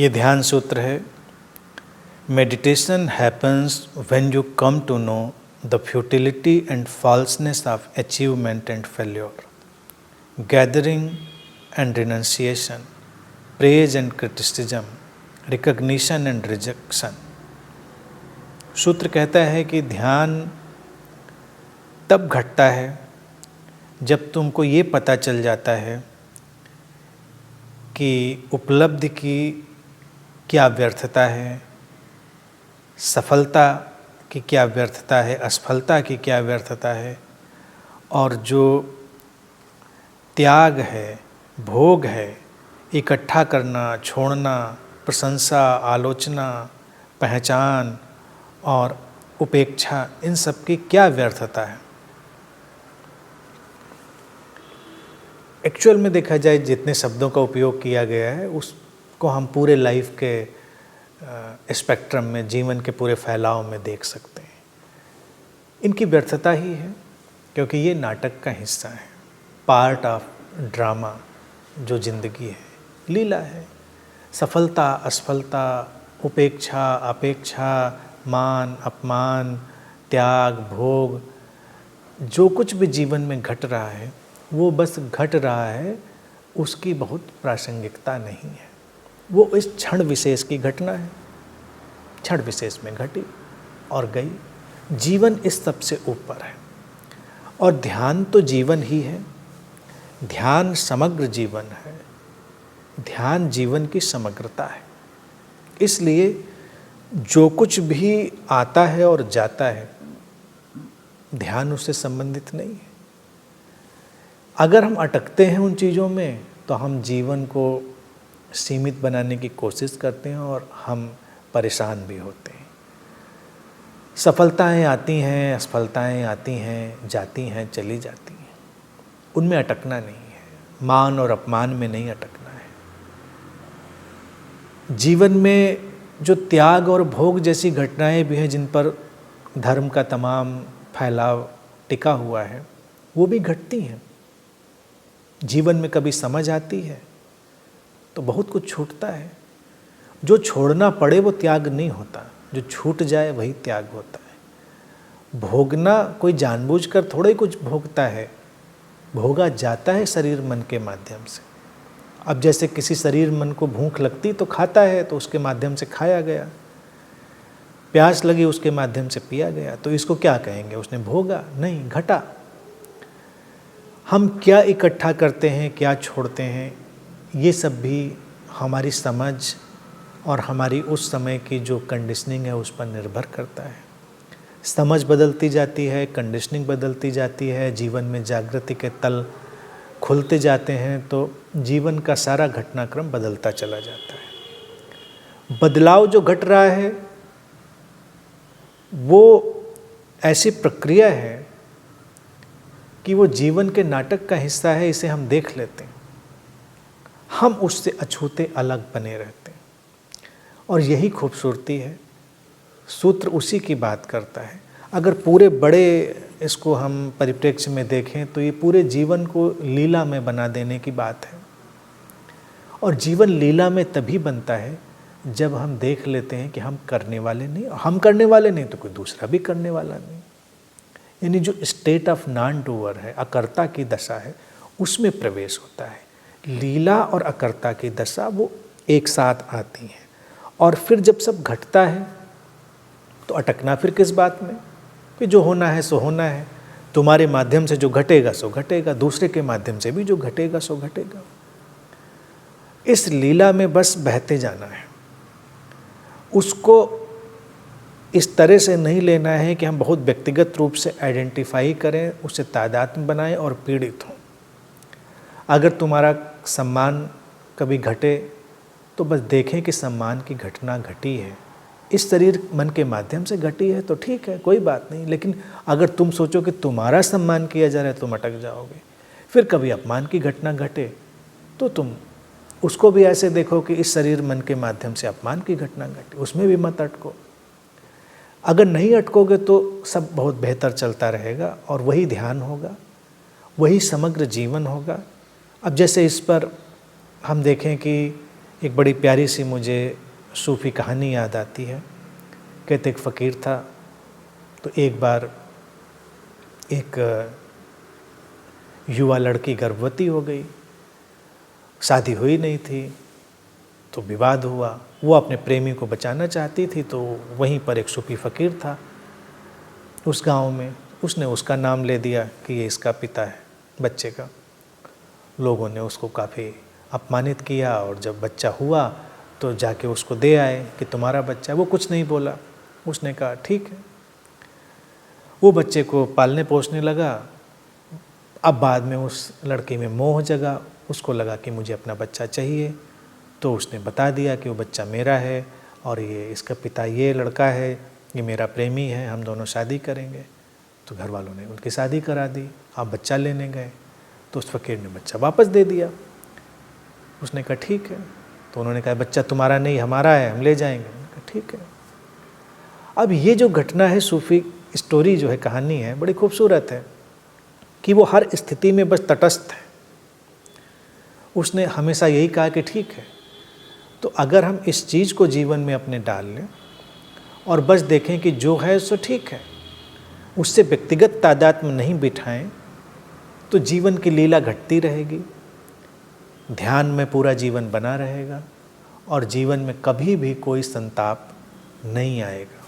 ये ध्यान सूत्र है। Meditation happens when you come to know the futility and falseness of achievement and failure, gathering and renunciation, praise and criticism, recognition and rejection. सूत्र कहता है कि ध्यान तब घटता है जब तुमको ये पता चल जाता है कि उपलब्धि की क्या व्यर्थता है, सफलता की क्या व्यर्थता है, असफलता की क्या व्यर्थता है, और जो त्याग है, भोग है, इकट्ठा करना, छोड़ना, प्रशंसा, आलोचना, पहचान और उपेक्षा, इन सब की क्या व्यर्थता है। एक्चुअल में देखा जाए जितने शब्दों का उपयोग किया गया है उसको हम पूरे लाइफ के स्पेक्ट्रम में, जीवन के पूरे फैलाव में देख सकते हैं। इनकी व्यर्थता ही है क्योंकि ये नाटक का हिस्सा है, पार्ट ऑफ ड्रामा जो जिंदगी है, लीला है। सफलता, असफलता, उपेक्षा, अपेक्षा, मान, अपमान, त्याग, भोग, जो कुछ भी जीवन में घट रहा है वो बस घट रहा है, उसकी बहुत प्रासंगिकता नहीं है। वो इस क्षण विशेष की घटना है, क्षण विशेष में घटी और गई। जीवन इस सब से ऊपर है और ध्यान तो जीवन ही है। ध्यान समग्र जीवन है, ध्यान जीवन की समग्रता है। इसलिए जो कुछ भी आता है और जाता है, ध्यान उससे संबंधित नहीं है। अगर हम अटकते हैं उन चीज़ों में तो हम जीवन को सीमित बनाने की कोशिश करते हैं और हम परेशान भी होते हैं। सफलताएं आती हैं, असफलताएं आती हैं, जाती हैं, चली जाती हैं, उनमें अटकना नहीं है। मान और अपमान में नहीं अटकना है। जीवन में जो त्याग और भोग जैसी घटनाएं भी हैं जिन पर धर्म का तमाम फैलाव टिका हुआ है, वो भी घटती हैं। जीवन में कभी समझ आती है तो बहुत कुछ छूटता है। जो छोड़ना पड़े वो त्याग नहीं होता, जो छूट जाए वही त्याग होता है। भोगना कोई जानबूझकर थोड़ा ही कुछ भोगता है, भोगा जाता है शरीर मन के माध्यम से। अब जैसे किसी शरीर मन को भूख लगती तो खाता है, तो उसके माध्यम से खाया गया। प्यास लगी उसके माध्यम से पिया गया, तो इसको क्या कहेंगे? उसने भोगा नहीं, घटा। हम क्या इकट्ठा करते हैं, क्या छोड़ते हैं, ये सब भी हमारी समझ और हमारी उस समय की जो कंडीशनिंग है उस पर निर्भर करता है। समझ बदलती जाती है, कंडीशनिंग बदलती जाती है, जीवन में जागृति के तल खुलते जाते हैं तो जीवन का सारा घटनाक्रम बदलता चला जाता है। बदलाव जो घट रहा है वो ऐसी प्रक्रिया है कि वो जीवन के नाटक का हिस्सा है। इसे हम देख लेते हैं, हम उससे अछूते अलग बने रहते हैं और यही खूबसूरती है। सूत्र उसी की बात करता है। अगर पूरे बड़े इसको हम परिप्रेक्ष्य में देखें तो ये पूरे जीवन को लीला में बना देने की बात है। और जीवन लीला में तभी बनता है जब हम देख लेते हैं कि हम करने वाले नहीं, हम करने वाले नहीं तो कोई दूसरा भी करने वाला नहीं। यानी जो स्टेट ऑफ नॉन डूअर है, अकर्ता की दशा है, उसमें प्रवेश होता है। लीला और अकर्ता की दशा वो एक साथ आती हैं। और फिर जब सब घटता है तो अटकना फिर किस बात में कि जो होना है सो होना है। तुम्हारे माध्यम से जो घटेगा सो घटेगा, दूसरे के माध्यम से भी जो घटेगा सो घटेगा। इस लीला में बस बहते जाना है। उसको इस तरह से नहीं लेना है कि हम बहुत व्यक्तिगत रूप से आइडेंटिफाई करें, उसे तादात्म्य बनाएं और पीड़ित हों। अगर तुम्हारा सम्मान कभी घटे तो बस देखें कि सम्मान की घटना घटी है, इस शरीर मन के माध्यम से घटी है तो ठीक है, कोई बात नहीं। लेकिन अगर तुम सोचो कि तुम्हारा सम्मान किया जा रहा है तुम अटक जाओगे। फिर कभी अपमान की घटना घटे तो तुम उसको भी ऐसे देखो कि इस शरीर मन के माध्यम से अपमान की घटना घटी, उसमें भी मत अटको। अगर नहीं अटकोगे तो सब बहुत बेहतर चलता रहेगा और वही ध्यान होगा, वही समग्र जीवन होगा। अब जैसे इस पर हम देखें कि एक बड़ी प्यारी सी मुझे सूफ़ी कहानी याद आती है। कहते एक फ़कीर था, तो एक बार एक युवा लड़की गर्भवती हो गई, शादी हुई नहीं थी, तो विवाद हुआ। वो अपने प्रेमी को बचाना चाहती थी, तो वहीं पर एक सूफ़ी फ़कीर था उस गांव में, उसने उसका नाम ले दिया कि ये इसका पिता है बच्चे का। लोगों ने उसको काफ़ी अपमानित किया, और जब बच्चा हुआ तो जाके उसको दे आए कि तुम्हारा बच्चा है। वो कुछ नहीं बोला, उसने कहा ठीक है। वो बच्चे को पालने पोसने लगा। अब बाद में उस लड़की में मोह जगा, उसको लगा कि मुझे अपना बच्चा चाहिए, तो उसने बता दिया कि वो बच्चा मेरा है और ये इसका पिता ये लड़का है, ये मेरा प्रेमी है, हम दोनों शादी करेंगे। तो घर वालों ने उनकी शादी करा दी। अब बच्चा लेने गए तो उस फ़कीर ने बच्चा वापस दे दिया। उसने कहा ठीक है। तो उन्होंने कहा बच्चा तुम्हारा नहीं हमारा है, हम ले जाएंगे। उन्होंने कहा ठीक है। अब ये जो घटना है, सूफ़ी स्टोरी जो है, कहानी है, बड़ी खूबसूरत है कि वो हर स्थिति में बस तटस्थ है। उसने हमेशा यही कहा कि ठीक है। तो अगर हम इस चीज़ को जीवन में अपने डाल लें और बस देखें कि जो है सो ठीक है, उससे व्यक्तिगत तादाद में नहीं बिठाएं, तो जीवन की लीला घटती रहेगी, ध्यान में पूरा जीवन बना रहेगा और जीवन में कभी भी कोई संताप नहीं आएगा।